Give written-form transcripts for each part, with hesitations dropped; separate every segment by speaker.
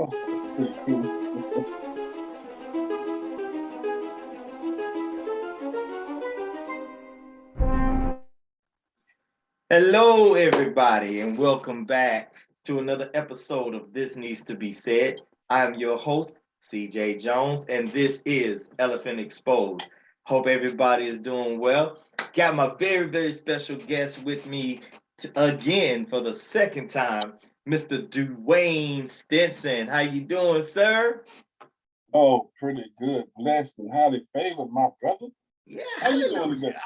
Speaker 1: Pretty cool.
Speaker 2: Hello, everybody, and welcome back to another episode of This Needs to Be Said. I'm your host, CJ Jones, and this is Elephant Exposed. Hope everybody is doing well. Got my very, very special guest with me again for the second time, Mr. Duane Stinson. How you doing, sir?
Speaker 1: Oh, pretty good. Blessed and highly favored, my brother.
Speaker 2: Yeah,
Speaker 1: How you doing
Speaker 2: hallelujah.
Speaker 1: today?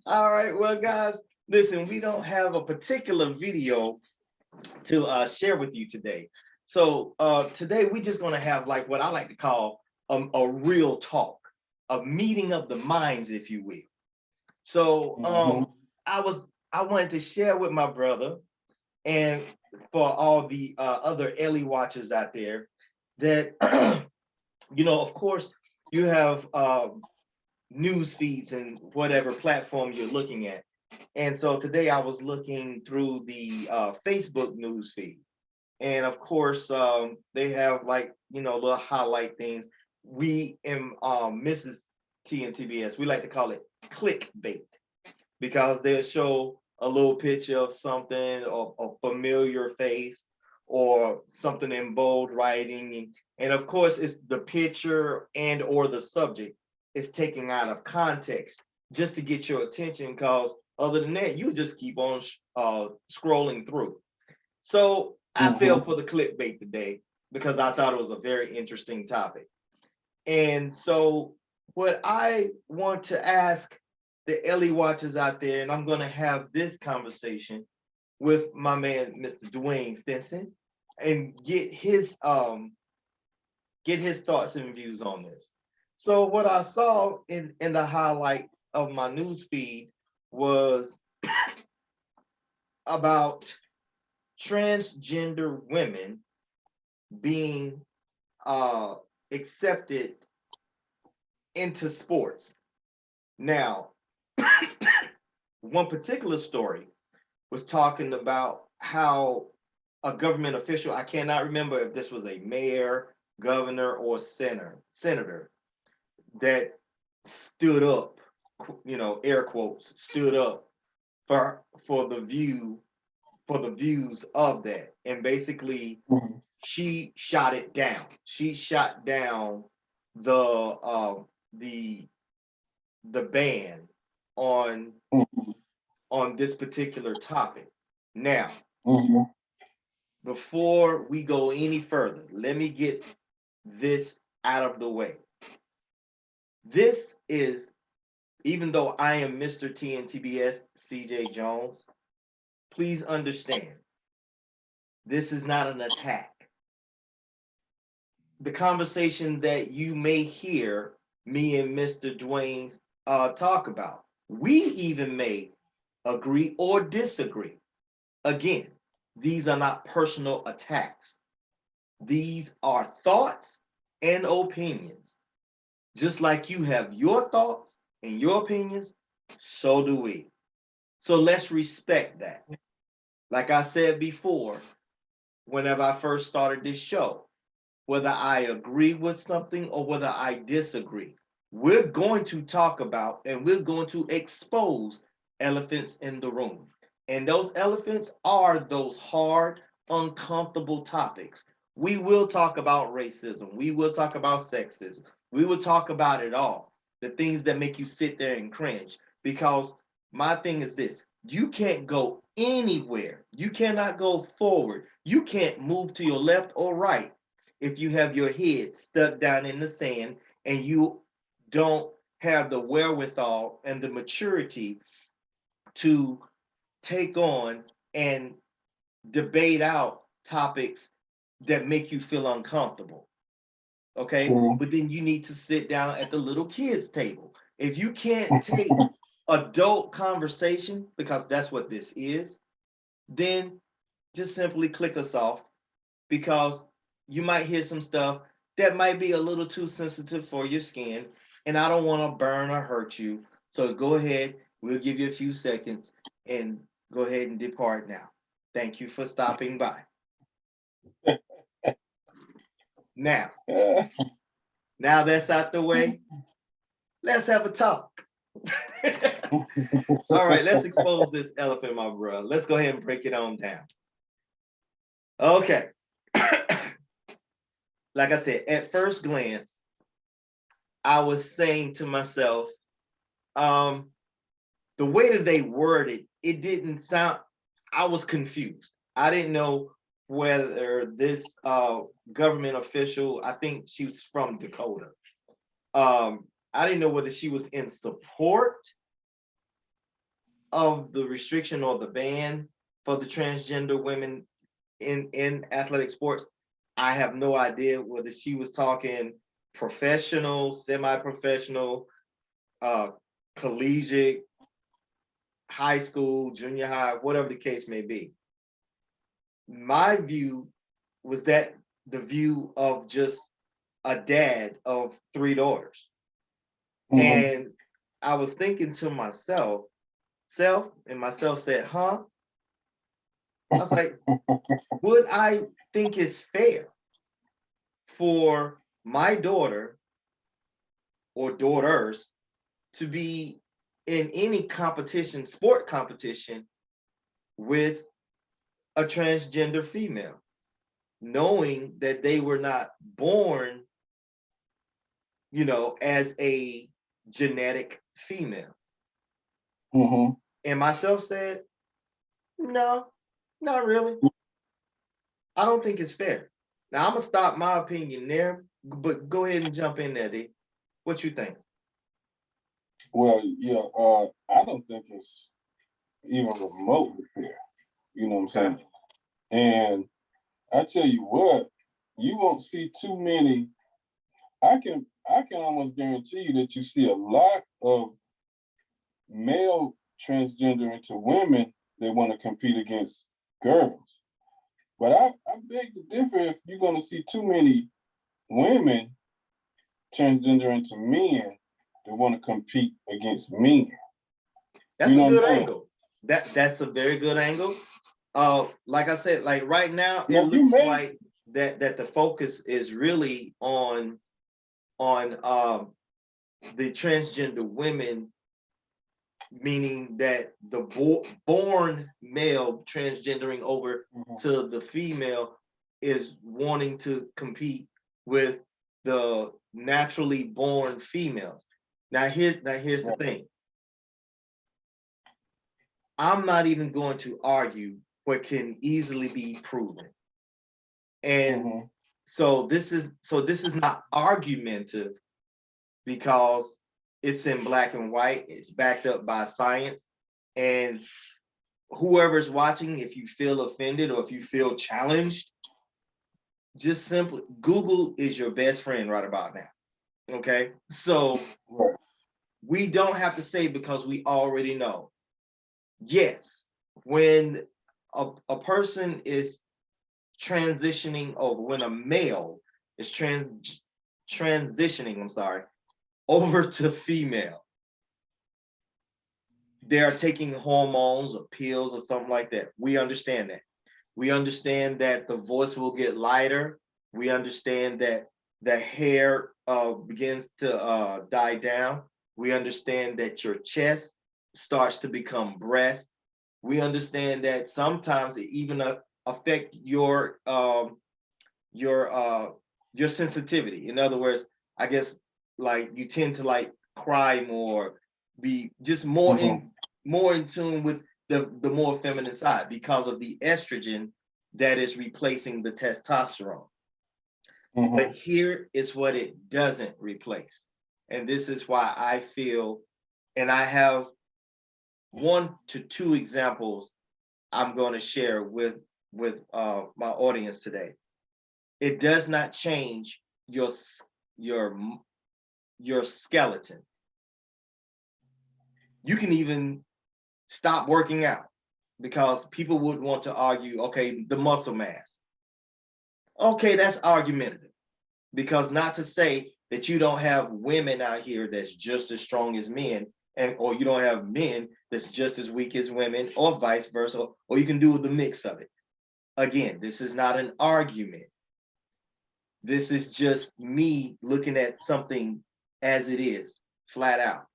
Speaker 2: All right, well, guys, listen, we don't have a particular video to share with you today. So today we're just going to have like what I like to call a real talk, a meeting of the minds, if you will. So
Speaker 1: Mm-hmm.
Speaker 2: I wanted to share with my brother and for all the other Ellie watchers out there that of course, you have news feeds and whatever platform you're looking at. And so today I was looking through the Facebook news feed. And of course, they have like, little highlight things. We in Mrs. TNTBS, we like to call it clickbait because they'll show a little picture of something or a familiar face or something in bold writing. And of course, it's the picture and or the subject is taken out of context just to get your attention because other than that, you just keep on scrolling through. So I fell
Speaker 1: Mm-hmm.
Speaker 2: for the clickbait today because I thought it was a very interesting topic. And so what I want to ask the Ellie watchers out there, and I'm going to have this conversation with my man, Mr. Duane Stinson, and get his thoughts and views on this. So what I saw in the highlights of my news feed was about transgender women being uh, accepted into sports. Now, one particular story was talking about how a government official, I cannot remember if this was a mayor, governor, or senator, that stood up, air quotes, stood up for the views of that. And basically
Speaker 1: Mm-hmm.
Speaker 2: she shot it down. She shot down the the ban on this particular topic. Now,
Speaker 1: Mm-hmm.
Speaker 2: before we go any further, let me get this out of the way. This is, even though I am Mr. TNTBS CJ Jones, please understand this is not an attack. The conversation that you may hear me and Mr. Duane talk about, we even may agree or disagree. Again, these are not personal attacks. These are thoughts and opinions. Just like you have your thoughts and your opinions, so do we. So let's respect that. Like I said before, whenever I first started this show, whether I agree with something or whether I disagree, we're going to talk about and we're going to expose elephants in the room. And those elephants are those hard, uncomfortable topics. We will talk about racism. We will talk about sexism. We will talk about it all. The things that make you sit there and cringe. Because my thing is this, you can't go anywhere. You cannot go forward. You can't move to your left or right if you have your head stuck down in the sand and you don't have the wherewithal and the maturity to take on and debate out topics that make you feel uncomfortable. Okay.
Speaker 1: True.
Speaker 2: But then you need to sit down at the little kids' table. If you can't take adult conversation, because that's what this is, then just simply click us off because you might hear some stuff that might be a little too sensitive for your skin. And I don't want to burn or hurt you. So go ahead. We'll give you a few seconds and go ahead and depart now. Thank you for stopping by. Now, now that's out the way, let's have a talk. All right, let's expose this elephant, my bro. Let's go ahead and break it on down. Okay. Like I said, at first glance, I was saying to myself, the way that they worded, it didn't sound, I was confused. I didn't know whether this government official, I think she was from Dakota, I didn't know whether she was in support of the restriction or the ban for the transgender women in athletic sports. I have no idea whether she was talking professional, semi-professional, collegiate, high school, junior high, whatever the case may be. My view was that the view of just a dad of 3 daughters. And I was thinking to myself, and myself said, huh? I was like, would I think it's fair for my daughter or daughters to be in any competition, sport competition, with a transgender female, knowing that they were not born, you know, as a genetic female? And myself said, no, not really. I don't think it's fair. Now I'm gonna stop my opinion there, but go ahead and jump in there, D. What you think?
Speaker 1: Well, yeah, I don't think it's even remotely fair. You know what I'm saying? And I tell you what, you won't see too many. I can almost guarantee you that you see a lot of male transgender into women that want to compete against girls. But I beg to differ if you're going to see too many women transgender into men that want to compete against men.
Speaker 2: That's a good angle. That's a very good angle. Like I said, like right now, it looks like that the focus is really on the transgender women, meaning that the born male transgendering over to the female is wanting to compete with the naturally born females. Now here's the thing. I'm not even going to argue what can easily be proven. And so this is not argumentative, because it's in black and white, it's backed up by science. And whoever's watching, if you feel offended or if you feel challenged, just simply Google is your best friend right about now. Okay, so we don't have to say, because we already know. Yes, when a person is transitioning over, when a male is transitioning, I'm sorry, over to female, they are taking hormones or pills or something like that. We understand that. We understand that the voice will get lighter. We understand that the hair begins to die down. We understand that your chest starts to become breast. We understand that sometimes it even affect your sensitivity. In other words, I guess, like, you tend to like cry more, be just more in tune with the more feminine side, because of the estrogen that is replacing the testosterone. But here is what it doesn't replace. And this is why I feel, and I have 1 to 2 examples I'm going to share with my audience today. It does not change your skeleton. You can even stop working out, because people would want to argue, okay, the muscle mass. Okay, that's argumentative, because not to say that you don't have women out here that's just as strong as men, or you don't have men that's just as weak as women, or vice versa, or you can do the mix of it. Again, this is not an argument. This is just me looking at something as it is, flat out.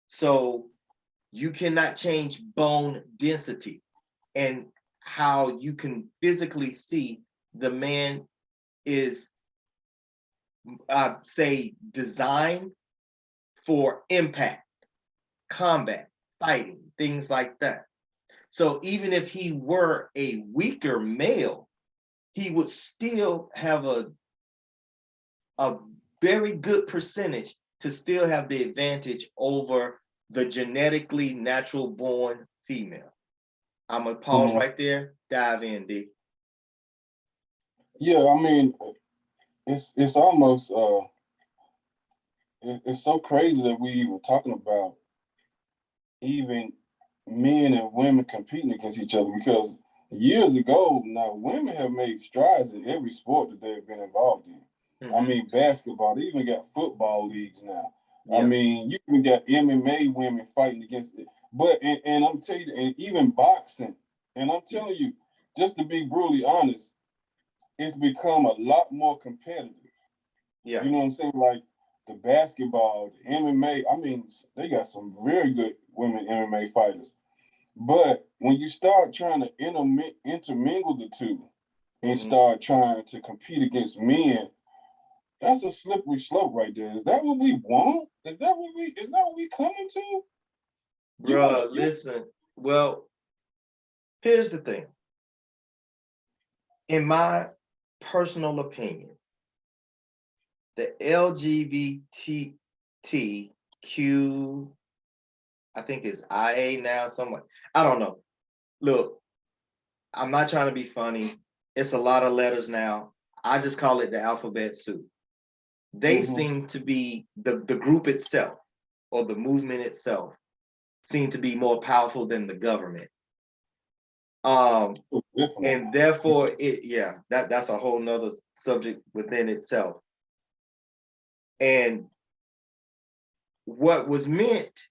Speaker 2: So you cannot change bone density and how you can physically see the man is, say, designed for impact, combat, fighting, things like that. So even if he were a weaker male, he would still have a very good percentage to still have the advantage over the genetically natural born female. I'm gonna pause right there, dive in, D.
Speaker 1: Yeah, I mean, it's almost it's so crazy that we even talking about even men and women competing against each other, because years ago now women have made strides in every sport that they've been involved in. I mean, basketball, they even got football leagues now. I mean, you even got MMA women fighting against it. But and I'm telling you, and even boxing, and I'm telling you, just to be brutally honest, it's become a lot more competitive.
Speaker 2: Yeah.
Speaker 1: You know what I'm saying? Like the basketball, the MMA, I mean, they got some very good women MMA fighters. But when you start trying to intermingle the two and start trying to compete against men, that's a slippery slope right there. Is that what we want? Is that what we coming to?
Speaker 2: Bruh, listen. Well, here's the thing. In my personal opinion, the LGBTQ, I think it's IA now, somewhat. I don't know. Look, I'm not trying to be funny. It's a lot of letters now. I just call it the alphabet soup. They seem to be the group itself or the movement itself seem to be more powerful than the government. And therefore that's a whole nother subject within itself. And what was meant,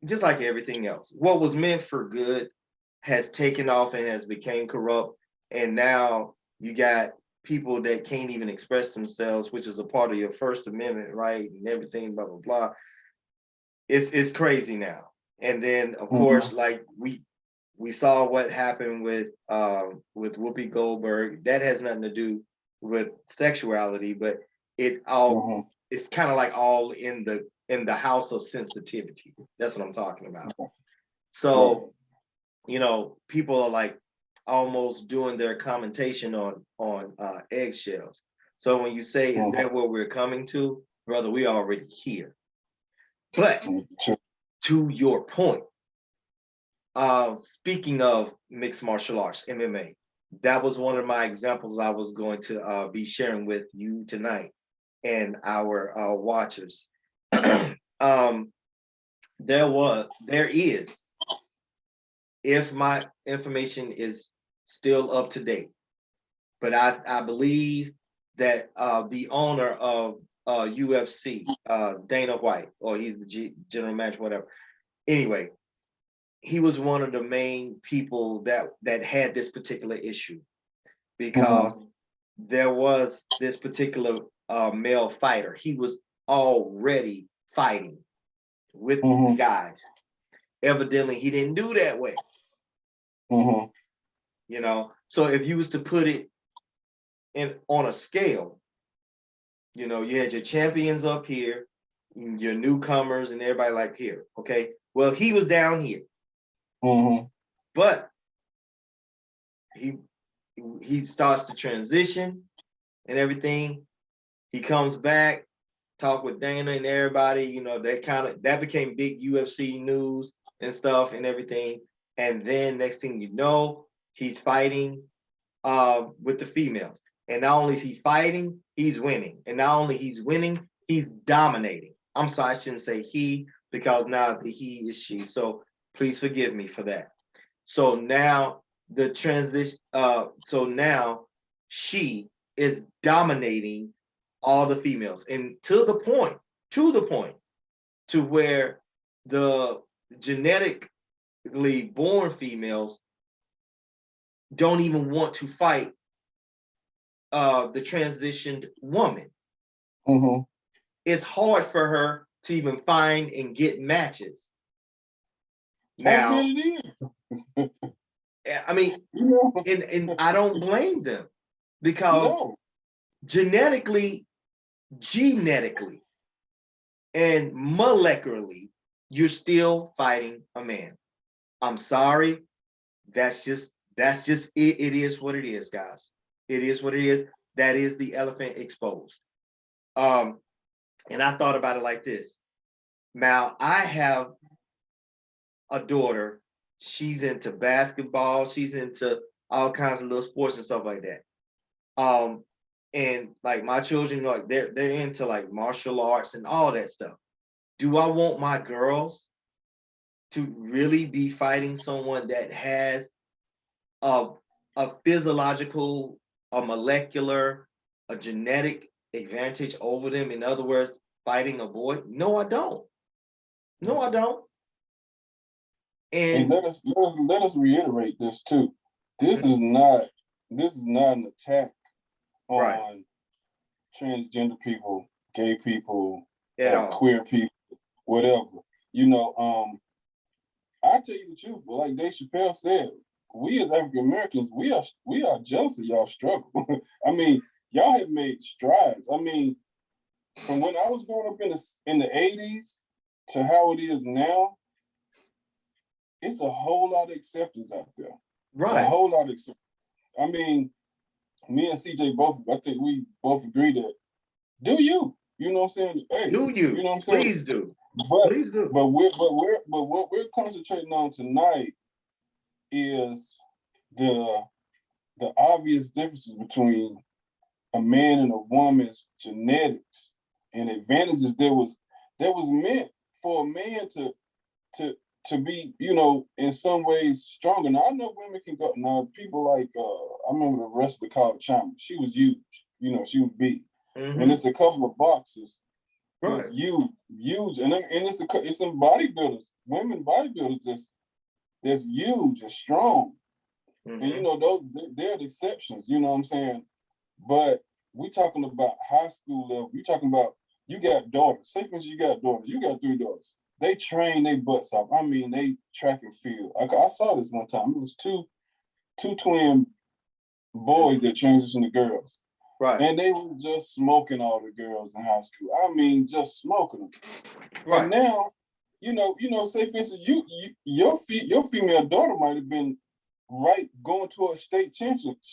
Speaker 2: just like everything else, what was meant for good has taken off and has become corrupt. And now you got people that can't even express themselves, which is a part of your First Amendment, right? And everything, blah, blah, blah. It's crazy now. And then of course, like we saw what happened with Whoopi Goldberg. That has nothing to do with sexuality, but it all it's kind of like all in the house of sensitivity. That's what I'm talking about. So, you know, people are like almost doing their commentation on eggshells. So when you say, is that where we're coming to, brother, we already here. But to your point, speaking of mixed martial arts, MMA, that was one of my examples I was going to be sharing with you tonight and our watchers. There is, if my information is still up to date, but I believe that the owner of UFC, Dana White, or he's the general manager, whatever. Anyway, he was one of the main people that had this particular issue, because there was this particular male fighter. He was already fighting with the guys. Evidently, he didn't do that way. You know, so if you was to put it on a scale, you know, you had your champions up here, your newcomers, and everybody like here. Okay, well, he was down here, but he starts to transition and everything. He comes back, talk with Dana and everybody. You know, that became big UFC news and stuff and everything. And then next thing you know, he's fighting with the females. And not only is he fighting, he's winning. And not only he's winning, he's dominating. I'm sorry, I shouldn't say he, because now the he is she. So please forgive me for that. So now the transition, so now she is dominating all the females. And to the point to where the genetically born females don't even want to fight the transitioned woman.
Speaker 1: Mm-hmm.
Speaker 2: It's hard for her to even find and get matches.
Speaker 1: I
Speaker 2: Now,
Speaker 1: bet it is.
Speaker 2: I mean,
Speaker 1: You know,
Speaker 2: and I don't blame them because
Speaker 1: no.
Speaker 2: genetically, and molecularly, you're still fighting a man. I'm sorry. That's just it. It is what it is, guys. It is what it is. That is the elephant exposed. And I thought about it like this. Now, I have a daughter. She's into basketball. She's into all kinds of little sports and stuff like that. And like my children, like they're into like martial arts and all that stuff. Do I want my girls to really be fighting someone that has a physiological, a molecular, a genetic advantage over them? In other words, fighting a boy? No, I don't. No, I don't.
Speaker 1: And
Speaker 2: And
Speaker 1: let us reiterate this too. This is not an attack
Speaker 2: right
Speaker 1: on transgender people, gay people,
Speaker 2: at all.
Speaker 1: queer people, whatever. You know, I tell you the truth, but like Dave Chappelle said, we as African Americans, we are jealous of y'all struggle. I mean, y'all have made strides. I mean, from when I was growing up in the 80s to how it is now, it's a whole lot of acceptance out there.
Speaker 2: Right.
Speaker 1: A whole lot of acceptance. I mean, me and CJ both, I think we both agree that do you. You know what I'm saying? Hey,
Speaker 2: Do you?
Speaker 1: You know what I'm saying?
Speaker 2: Please do.
Speaker 1: But
Speaker 2: Please do.
Speaker 1: but what we're concentrating on tonight is the obvious differences between a man and a woman's genetics and advantages that was meant for a man to be, you know, in some ways stronger. Now I know women can go. Now people like I remember the wrestler called China. She was huge. You know, she was big.
Speaker 2: Mm-hmm.
Speaker 1: And it's a couple of boxers
Speaker 2: Right.
Speaker 1: that's huge, and it's some bodybuilders, women bodybuilders that's huge and strong.
Speaker 2: Mm-hmm.
Speaker 1: And you know, those they're the exceptions, you know what I'm saying? But we talking about high school level. You talking about you got daughters. Say for instance, you got daughters. You got 3 daughters. They train their butts off. I mean, they track and field. I saw this one time. It was two twin boys that transitioned to girls.
Speaker 2: Right.
Speaker 1: And they were just smoking all the girls in high school. I mean, just smoking them.
Speaker 2: Right.
Speaker 1: And now, you know, say for instance, your female daughter might have been right going to a state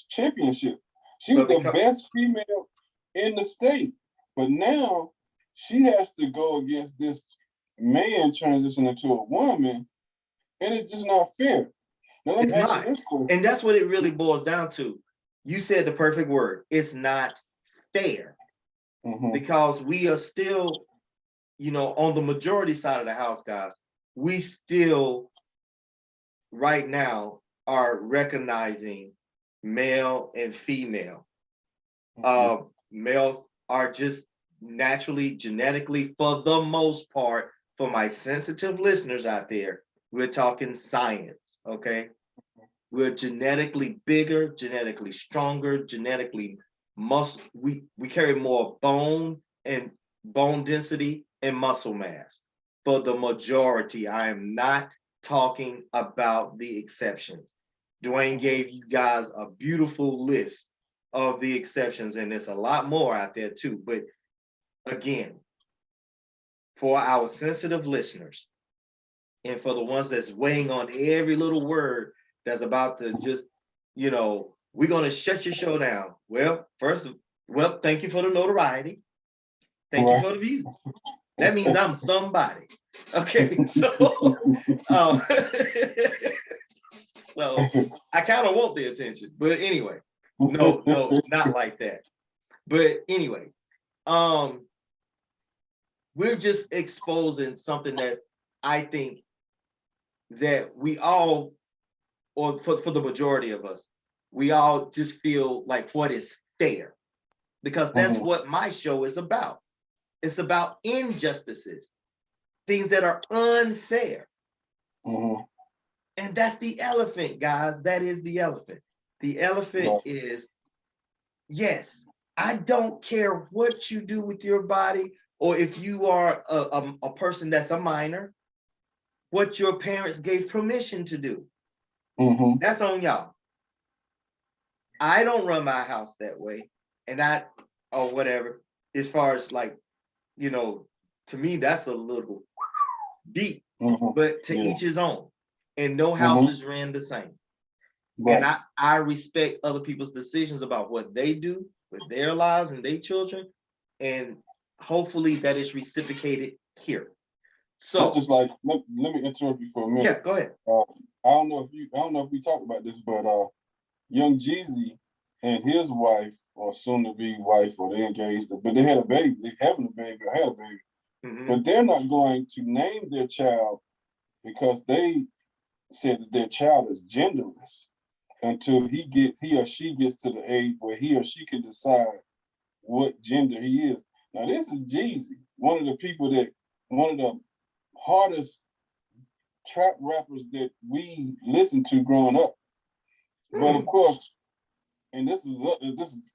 Speaker 1: championship. She was the best female in the state. But now she has to go against this man transitioning to a woman, and it's just not fair. Now let me ask you this question.
Speaker 2: And that's what it really boils down to. You said the perfect word. It's not fair. Mm-hmm. Because we are still, you know, on the majority side of the house, guys, we still right now are recognizing male and female. Mm-hmm. Males are just naturally, genetically, for the most part, for my sensitive listeners out there, we're talking science, okay? We're genetically bigger, genetically stronger, genetically muscle. We carry more bone and bone density and muscle mass. For the majority, I am not talking about the exceptions. Duane gave you guys a beautiful list of the exceptions, and there's a lot more out there too. But again, for our sensitive listeners, and for the ones that's weighing on every little word that's about to just, you know, we're going to shut your show down. Well, thank you for the notoriety. Thank you for the views. That means I'm somebody. Okay, so, so I kind of want the attention, but anyway, no, not like that. But anyway, we're just exposing something that I think that we all, or for the majority of us, we all just feel like what is fair, because that's what my show is about. It's about injustices, things that are unfair. And that's the elephant, guys. That is the elephant. The elephant is yes, I don't care what you do with your body, or if you are a person that's a minor, what your parents gave permission to do. That's on y'all. I don't run my house that way, and or whatever. As far as like, to me, that's a little deep, but to each his own. And no house is ran the same. Right. And I respect other people's decisions about what they do with their lives and their children, and hopefully that is reciprocated here. So
Speaker 1: it's just like, let me interrupt you for a minute.
Speaker 2: Yeah, go ahead.
Speaker 1: I don't know if we talked about this, but young Jeezy and his wife, or soon to be wife, or they engaged, but they had a baby. They having a baby or had a baby, but they're not going to name their child because they said that their child is genderless until he or she gets to the age where he or she can decide what gender he is. Now this is Jeezy, one of the hardest trap rappers that we listened to growing up. But of course, and this is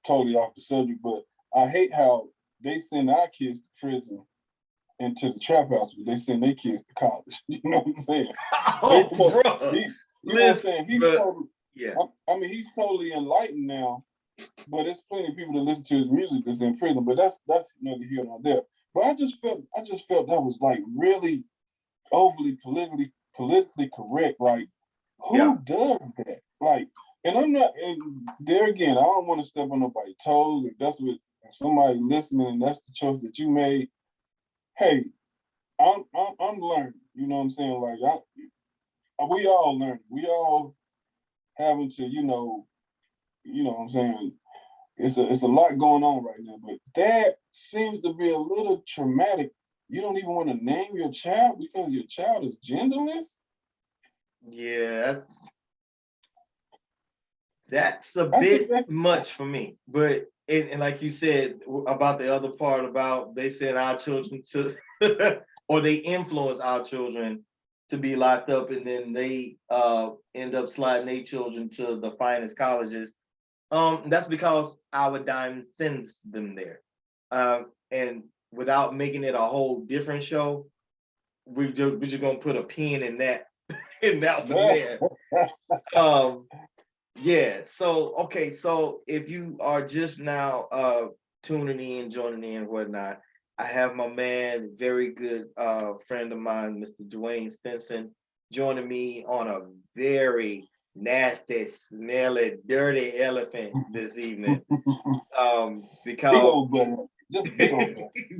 Speaker 1: totally off the subject, but I hate how they send our kids to prison and to the trap house, but they send their kids to college. You know what I'm saying?
Speaker 2: Oh, bro.
Speaker 1: You know what I'm saying? He's totally enlightened now, but there's plenty of people that listen to his music that's in prison, but that's neither here nor there. But I just felt that was like really overly politically correct. Like, who does that? Like, and I'm not, and there again, I don't want to step on nobody's toes. If somebody listening and that's the choice that you made, hey, I'm learning. You know what I'm saying? Like, we all learning. We all having to, you know what I'm saying? It's a lot going on right now, but that seems to be a little traumatic. You don't even want to name your child because your child is genderless?
Speaker 2: Yeah. That's a bit much for me. But and like you said about the other part about they send our children to or they influence our children to be locked up, and then they end up sliding their children to the finest colleges. That's because our dime sends them there. And without making it a whole different show, we're just gonna put a pin in that one there. Yeah, so okay, so if you are just now tuning in, joining in, whatnot, I have my man, very good friend of mine, Mr. Duane Stinson, joining me on a very nasty, smelly, dirty elephant this evening. Because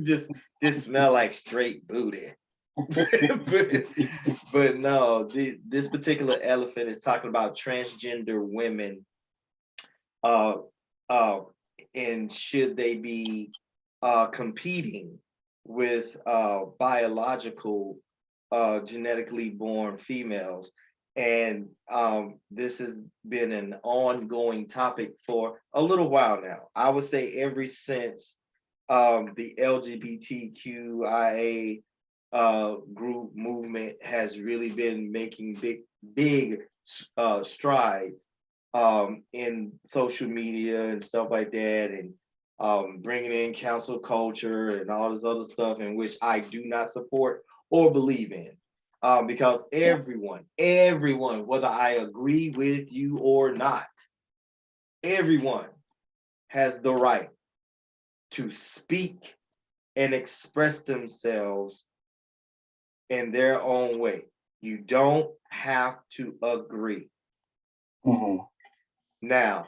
Speaker 2: just smell like straight booty. but no, this particular elephant is talking about transgender women, and should they be competing with biological, genetically born females. And this has been an ongoing topic for a little while now. I would say ever since the LGBTQIA group movement has really been making big strides in social media and stuff like that, and bringing in cancel culture and all this other stuff, in which I do not support or believe in, because everyone, whether I agree with you or not, everyone has the right to speak and express themselves in their own way. You don't have to agree. Now,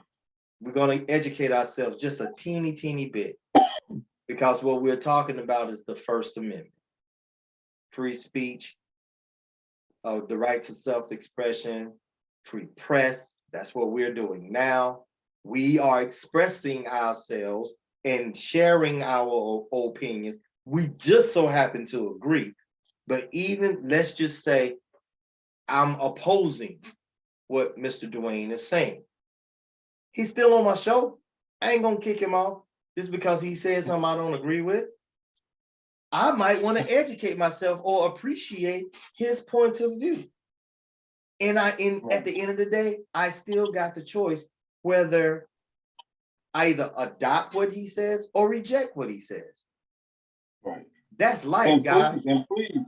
Speaker 2: we're going to educate ourselves just a teeny bit, because what we're talking about is the First Amendment. Free speech, the right to self-expression, free press. That's what we're doing now. We are expressing ourselves and sharing our opinions. We just so happen to agree. But even, let's just say, I'm opposing what Mr. Duane is saying. He's still on my show. I ain't gonna kick him off just because he said something I don't agree with. I might want to educate myself or appreciate his point of view. And at the end of the day, I still got the choice whether either adopt what he says or reject what he says.
Speaker 1: Right.
Speaker 2: That's life,
Speaker 1: And
Speaker 2: guys.
Speaker 1: please,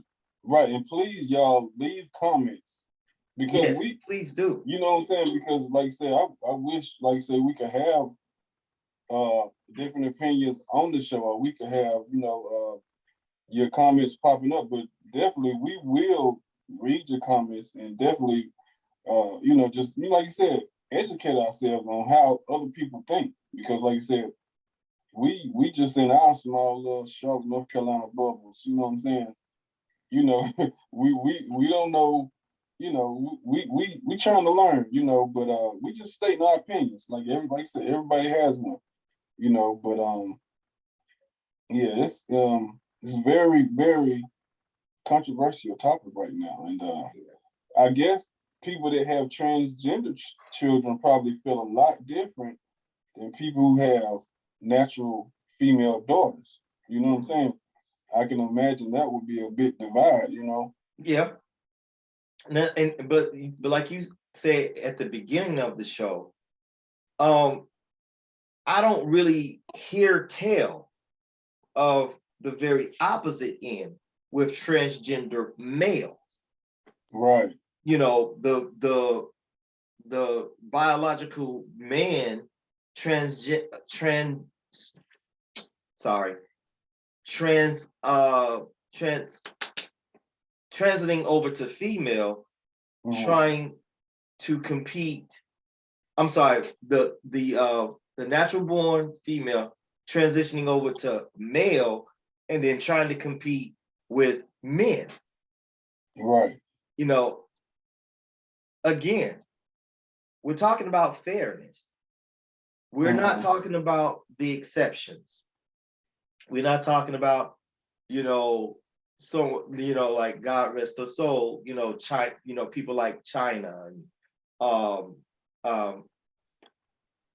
Speaker 1: right, and please, y'all leave comments because
Speaker 2: Yes, please do.
Speaker 1: you know what I'm saying? Because like I said, I wish, like I said, we could have different opinions on the show, or we could have, your comments popping up, but definitely we will read your comments and definitely just like you said, educate ourselves on how other people think. Because like you said, we just in our small little Charlotte, North Carolina bubbles, you know what I'm saying? You know, we don't know, we trying to learn, but we just stating our opinions. Like everybody said, everybody has one, but yeah, it's very, very controversial topic right now. And I guess people that have transgender children probably feel a lot different than people who have natural female daughters. You know what I'm saying? I can imagine that would be a big divide,
Speaker 2: Yeah. But like you said at the beginning of the show, I don't really hear tell of the very opposite end with transgender males.
Speaker 1: Right.
Speaker 2: The biological man trans transiting over to female, trying to compete. I'm sorry, the natural born female transitioning over to male and then trying to compete with men.
Speaker 1: Right.
Speaker 2: Again, we're talking about fairness. We're not talking about the exceptions. We're not talking about, like God rest her soul, China, people like China and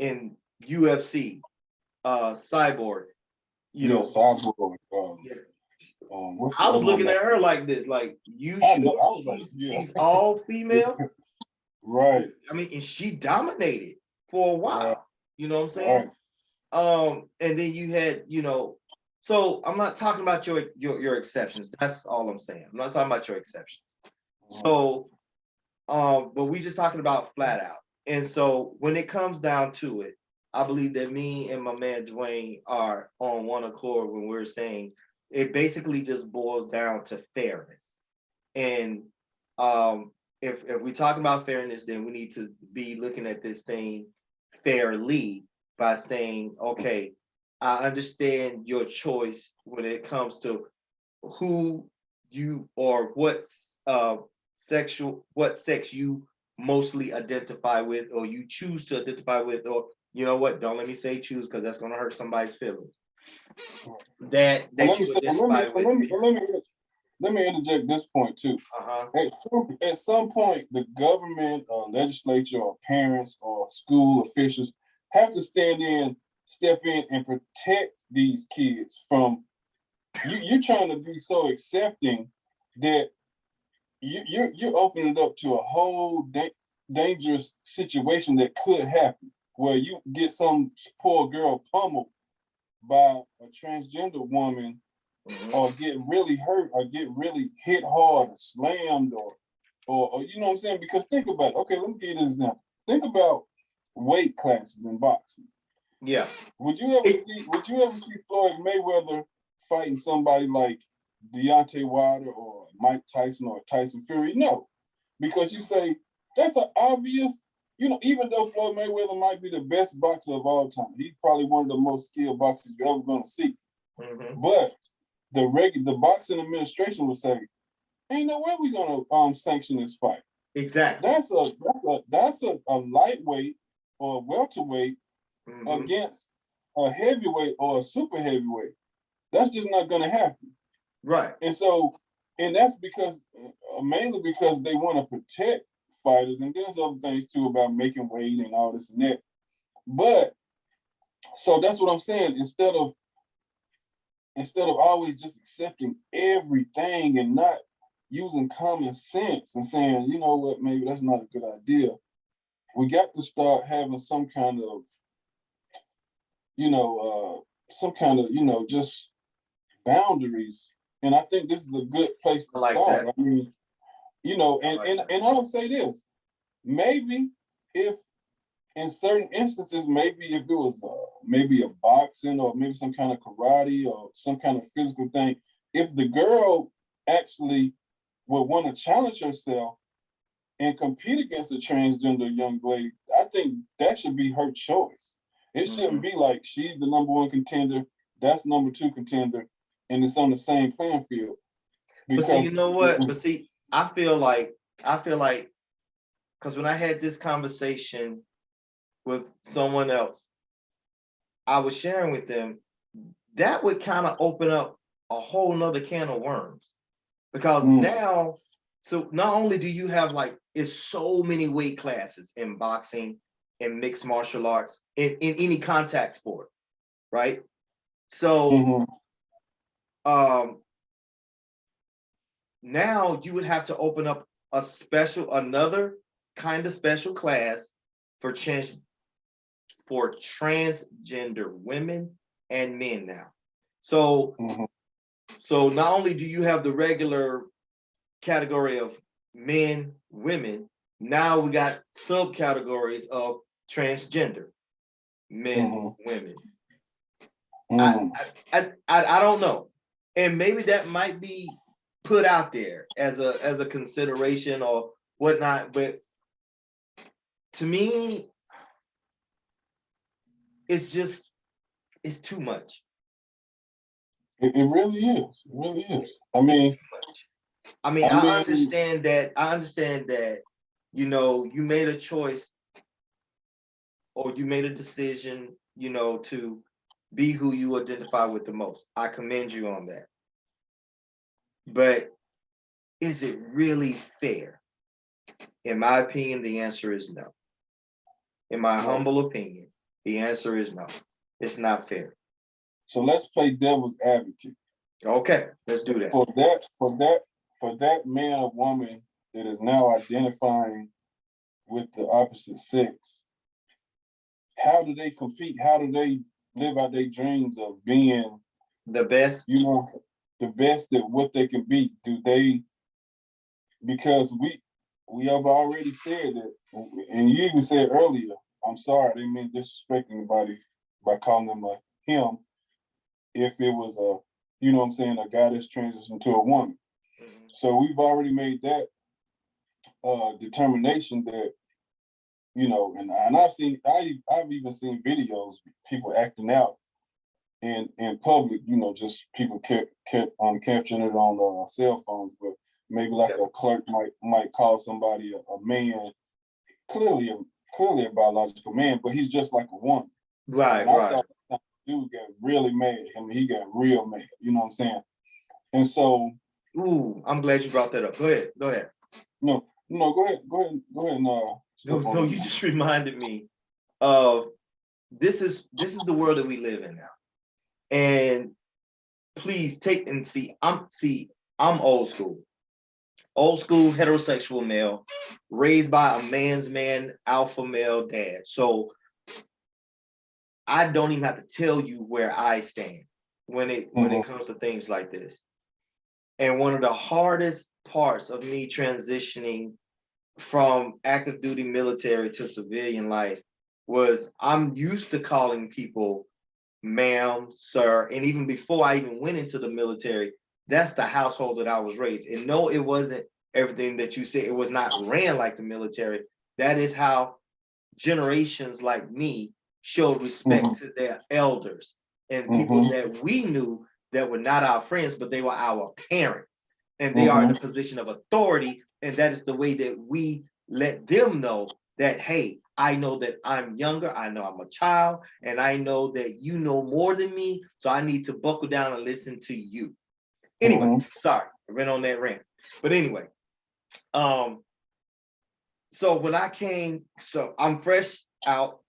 Speaker 2: in UFC, Cyborg,
Speaker 1: Cyborg.
Speaker 2: I was looking at her like this, like she's all female.
Speaker 1: Right.
Speaker 2: I mean, and she dominated for a while.
Speaker 1: Right.
Speaker 2: You know what I'm saying? Right. And then you had, so I'm not talking about your exceptions. That's all I'm saying. I'm not talking about your exceptions. So, but we just talking about flat out. And so when it comes down to it, I believe that me and my man Duane are on one accord when we're saying it basically just boils down to fairness. And if we talk about fairness, then we need to be looking at this thing fairly by saying, okay, I understand your choice when it comes to who you or what sex you mostly identify with, or you choose to identify with, or you know what? Don't let me say choose because that's gonna hurt somebody's feelings. Let
Speaker 1: me interject this point too. At some point, the government, legislature, or parents, or school officials have to step in, and protect these kids from. You're trying to be so accepting that you're opening it up to a whole dangerous situation that could happen, where you get some poor girl pummeled by a transgender woman, or get really hurt, or get really hit hard, or slammed, or you know what I'm saying? Because think about it. Okay, let me give you this example. Think about weight classes in boxing.
Speaker 2: Yeah.
Speaker 1: Would you ever see Floyd Mayweather fighting somebody like Deontay Wilder or Mike Tyson or Tyson Fury? No, because you say that's an obvious. Even though Floyd Mayweather might be the best boxer of all time, he's probably one of the most skilled boxers you're ever going to see. But the boxing administration would say, "Ain't no way we're going to sanction this fight."
Speaker 2: Exactly.
Speaker 1: That's a lightweight or a welterweight against a heavyweight or a super heavyweight. That's just not going to happen.
Speaker 2: Right.
Speaker 1: And that's because mainly because they want to protect fighters, and there's other things too about making weight and all this and that. But so that's what I'm saying. Instead of always just accepting everything and not using common sense and saying, you know what, maybe that's not a good idea, we got to start having some kind of some kind of, just boundaries. And I think this is a good place
Speaker 2: I
Speaker 1: to
Speaker 2: like
Speaker 1: start.
Speaker 2: that.
Speaker 1: I mean,
Speaker 2: I like that.
Speaker 1: and I'll say this, maybe if in certain instances, maybe if it was maybe a boxing or maybe some kind of karate or some kind of physical thing, if the girl actually would want to challenge herself and compete against a transgender young lady, I think that should be her choice. It shouldn't be like she's the number one contender, that's number two contender, and it's on the same playing field.
Speaker 2: But see, you
Speaker 1: Because
Speaker 2: know what? But see, I feel like, because when I had this conversation with someone else, I was sharing with them, that would kind of open up a whole nother can of worms. Because now, so not only do you have like, it's so many weight classes in boxing, in mixed martial arts, in any contact sport, right? So now you would have to open up another kind of special class for transgender women and men now. So so not only do you have the regular category of men, women, now we got subcategories of transgender men, women. I don't know, and maybe that might be put out there as a consideration or whatnot, but to me, it's too much.
Speaker 1: It really is. It really is. I mean,
Speaker 2: I understand that, you made a choice or you made a decision, to be who you identify with the most. I commend you on that. But is it really fair? In my opinion, the answer is no. In my humble opinion, the answer is no. It's not fair.
Speaker 1: So let's play devil's advocate.
Speaker 2: Okay, let's do that.
Speaker 1: For that man or woman that is now identifying with the opposite sex, how do they compete? How do they live out their dreams of being
Speaker 2: the best?
Speaker 1: The best at what they can be. Do they? Because we have already said that, and you even said earlier. I'm sorry, I didn't mean disrespect anybody by calling them a him. If it was a guy that's transitioned to a woman. So we've already made that determination that, and I've even seen videos, people acting out in public, just people kept on capturing it on cell phones, but maybe like a clerk might call somebody a man, clearly a biological man, but he's just like a woman.
Speaker 2: Right,
Speaker 1: and I saw dude get really mad. I mean, he got real mad. You know what I'm saying? And so,
Speaker 2: I'm glad you brought that up. Go ahead.
Speaker 1: No, go ahead.
Speaker 2: No, you just reminded me of this is the world that we live in now. And please take and see. I'm old school heterosexual male, raised by a man's man, alpha male dad. So I don't even have to tell you where I stand when it comes to things like this. And one of the hardest parts of me transitioning from active duty military to civilian life was I'm used to calling people ma'am, sir, and even before I even went into the military, that's the household that I was raised. And no, it wasn't everything that you said. It was not ran like the military. That is how generations like me showed respect to their elders and people that we knew that were not our friends, but they were our parents. And they are in a position of authority. And that is the way that we let them know that, hey, I know that I'm younger, I know I'm a child, and I know that you know more than me, so I need to buckle down and listen to you. Anyway, sorry, I ran on that rant. But anyway, so when I came, so I'm fresh out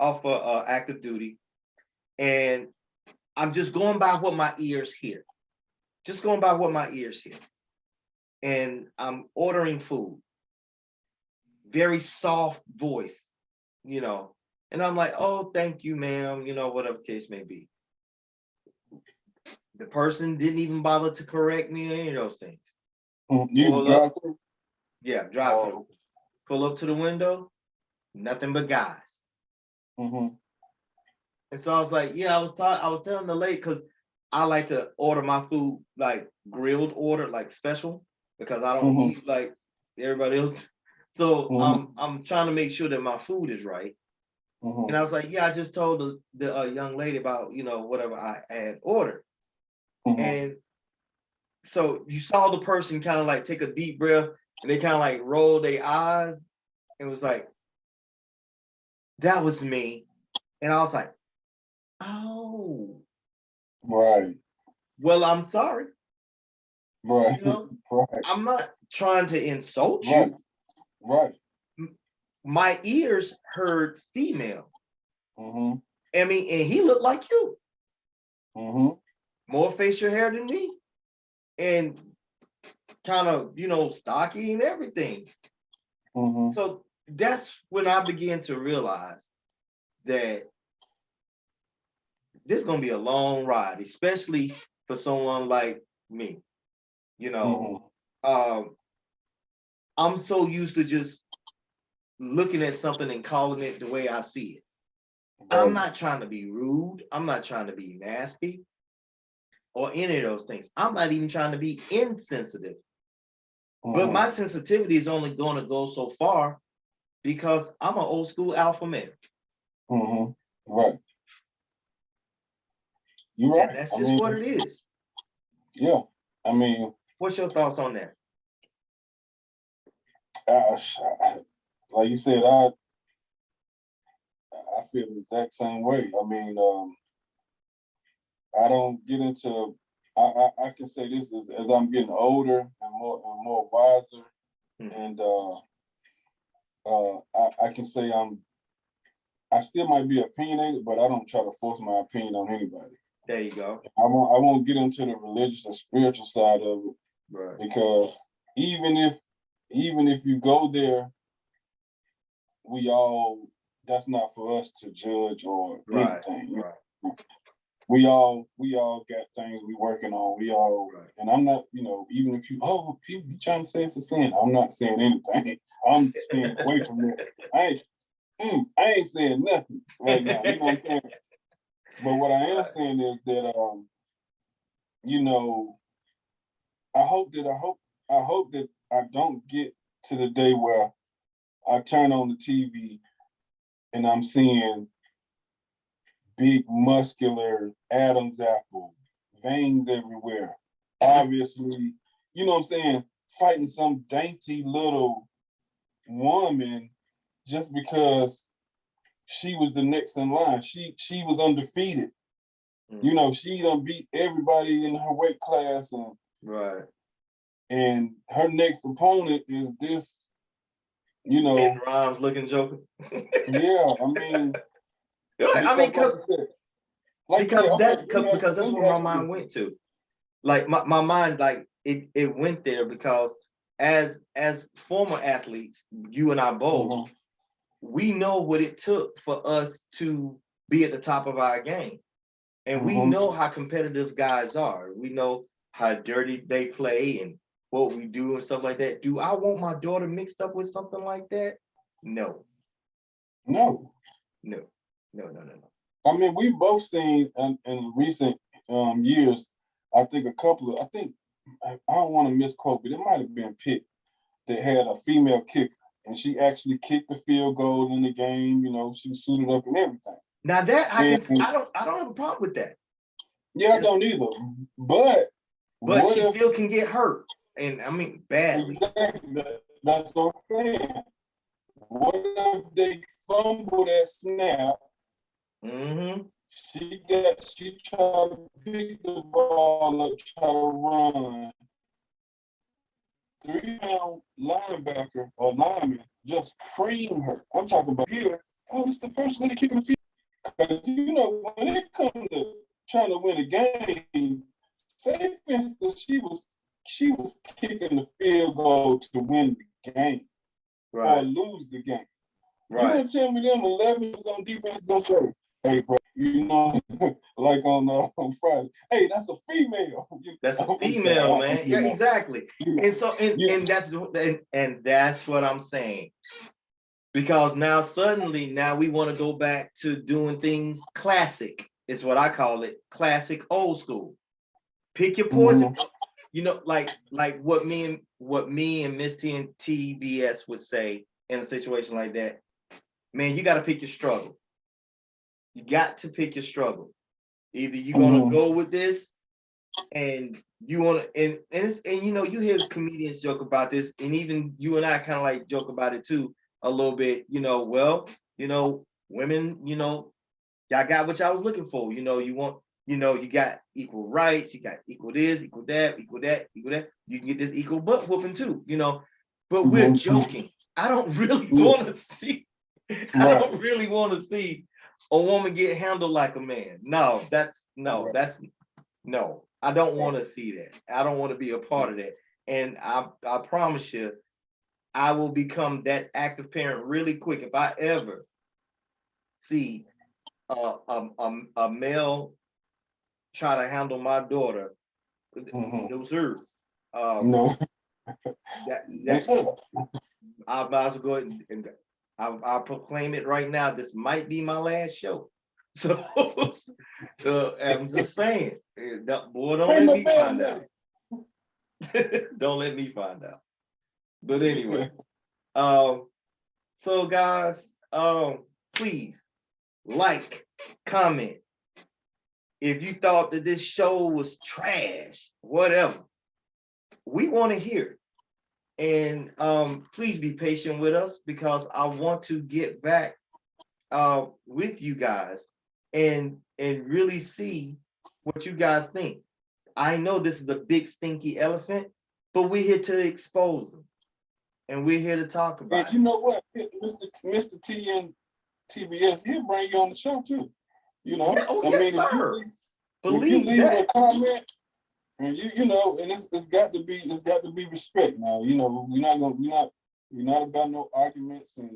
Speaker 2: off of active duty, and I'm just going by what my ears hear. And I'm ordering food. Very soft voice, and And I'm like, oh, thank you, ma'am, whatever the case may be. The person didn't even bother to correct me or any of those things.
Speaker 1: You
Speaker 2: Pull
Speaker 1: drive
Speaker 2: up,
Speaker 1: through?
Speaker 2: yeah, drive through. Pull up to the window, nothing but guys.
Speaker 1: Mm-hmm.
Speaker 2: And so I was like, yeah, I was telling the lady, because I like to order my food like grilled order, like special, because I don't eat like everybody else. So I'm trying to make sure that my food is right. And I was like, yeah, I just told the young lady about, whatever I had ordered. And so you saw the person kind of like take a deep breath and they kind of like roll their eyes and was like, that was me. And I was like, oh.
Speaker 1: Right.
Speaker 2: Well, I'm sorry.
Speaker 1: Right. Right.
Speaker 2: I'm not trying to insult
Speaker 1: Right.
Speaker 2: you.
Speaker 1: Right.
Speaker 2: My ears heard female.
Speaker 1: Mm-hmm.
Speaker 2: I mean, and he looked like you.
Speaker 1: Mm-hmm.
Speaker 2: More facial hair than me. And kind of, stocky and everything.
Speaker 1: Mm-hmm.
Speaker 2: So that's when I began to realize that this is going to be a long ride, especially for someone like me. I'm so used to just looking at something and calling it the way I see it.
Speaker 1: Right.
Speaker 2: I'm not trying to be rude. I'm not trying to be nasty or any of those things. I'm not even trying to be insensitive. But my sensitivity is only going to go so far because I'm an old school alpha male.
Speaker 1: Right. You're right.
Speaker 2: And that's just what it is.
Speaker 1: Yeah. I mean,
Speaker 2: what's your thoughts on that?
Speaker 1: Like you said, I feel the exact same way. I mean, I don't get into. I can say this as I'm getting older and more wiser, and I can say I still might be opinionated, but I don't try to force my opinion on anybody.
Speaker 2: There you go.
Speaker 1: I won't get into the religious and spiritual side of it,
Speaker 2: right?
Speaker 1: Because even if you go there, that's not for us to judge or anything.
Speaker 2: Right.
Speaker 1: We all got things we working on. We all, and I'm not, even if people be trying to say it's a sin, I'm not saying anything. I'm staying away from that. I ain't saying nothing right now. You know what I'm saying? But what I am saying is that, I hope that I don't get to the day where I turn on the TV and I'm seeing big muscular Adam's apple, veins everywhere. Obviously, you know what I'm saying, fighting some dainty little woman just because she was the next in line. She was undefeated. She done beat everybody in her weight class, and her next opponent is this,
Speaker 2: in rhymes looking joker.
Speaker 1: Yeah, I mean,
Speaker 2: because that's where my mind went to. Like my mind, like it went there because as former athletes, you and I both, we know what it took for us to be at the top of our game. And we know how competitive guys are. We know how dirty they play and what we do and stuff like that. Do I want my daughter mixed up with something like that? No.
Speaker 1: No. I mean, we've both seen in recent years, I think I don't want to misquote, but it might have been Pitt that had a female kicker, and she actually kicked the field goal in the game. She was suited up and everything.
Speaker 2: Now that I don't have a problem with that.
Speaker 1: Yeah, I don't either. But
Speaker 2: she still can get hurt, and I mean badly.
Speaker 1: Exactly. That's what I'm saying. What if they fumble that snap? She tried to pick the ball up, try to run. 3-pound linebacker or lineman just cream her. I'm talking about here. Oh, it's the first lady kicking the field. Because when it comes to trying to win a game, say for instance she was kicking the field goal to win the game or lose the game. You gonna tell me them 11 on defense gonna say, hey, bro, you know, like on Friday, hey, that's a female.
Speaker 2: That's a female, man. Yeah, exactly. And so, and that's what I'm saying. Because now suddenly, now we want to go back to doing things classic. Is what I call it, classic old school. Pick your poison. You know, like what me and Miss TNTBS would say in a situation like that. Man, you got to pick your struggle. You got to pick your struggle. Either you're gonna go with this, and you want to, and you know, you hear comedians joke about this, and even you and I kind of like joke about it too a little bit. You know, well, you know, women, you know, y'all got what y'all was looking for. You know, you want, you know, you got equal rights, you got equal this, equal that, equal that, equal that. You can get this equal butt whooping too. You know, but we're joking. I don't really want to see. I don't really want to see a woman get handled like a man. No, no. I don't want to see that. I don't want to be a part of that. And I promise you, I will become that active parent really quick if I ever see a male try to handle my daughter. No, sir.
Speaker 1: No.
Speaker 2: I might as well go ahead and I'll proclaim it right now. This might be my last show. So I'm just saying, boy, don't let me find out. Don't let me find out. But anyway, so guys, please like, comment. If you thought that this show was trash, whatever, we want to hear it. And please be patient with us, because I want to get back with you guys and really see what you guys think. I know this is a big stinky elephant, but we're here to expose them, and we're here to talk about it.
Speaker 1: You know what, Mr. TNTBS, he'll bring you on the show too. You know,
Speaker 2: yeah, yes, sir.
Speaker 1: If you leave a comment, and you know, and it's got to be respect. Now, you know, we're not about no arguments and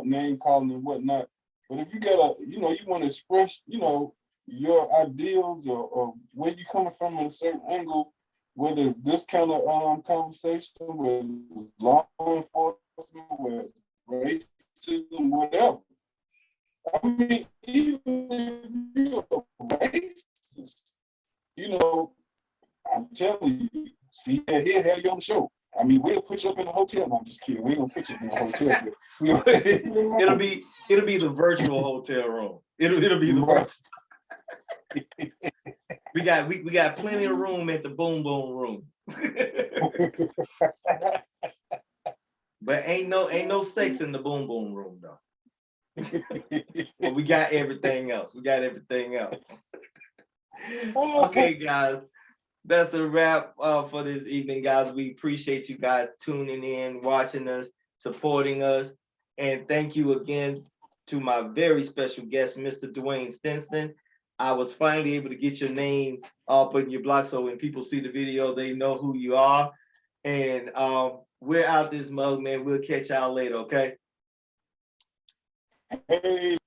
Speaker 1: name calling and whatnot. But if you you want to express, you know, your ideals or where you coming from in a certain angle, whether it's this kind of conversation, whether it's law enforcement, whether it's racism, whatever. I mean, even if you're racist, you know, I'm telling you, see, he'll have you on the show. I mean, we'll put you up in a hotel. No, I'm just kidding. We ain't gonna put you in a hotel.
Speaker 2: It'll be the virtual hotel room. It'll be the virtual. we got plenty of room at the boom boom room. But ain't no sex in the boom boom room though. But we got everything else. Okay, guys. That's a wrap for this evening, guys. We appreciate you guys tuning in, watching us, supporting us. And thank you again to my very special guest, Mr. Duane Stinson. I was finally able to get your name up in your blog, so when people see the video, they know who you are. And we're out this mug, man. We'll catch y'all later, okay?
Speaker 1: Hey.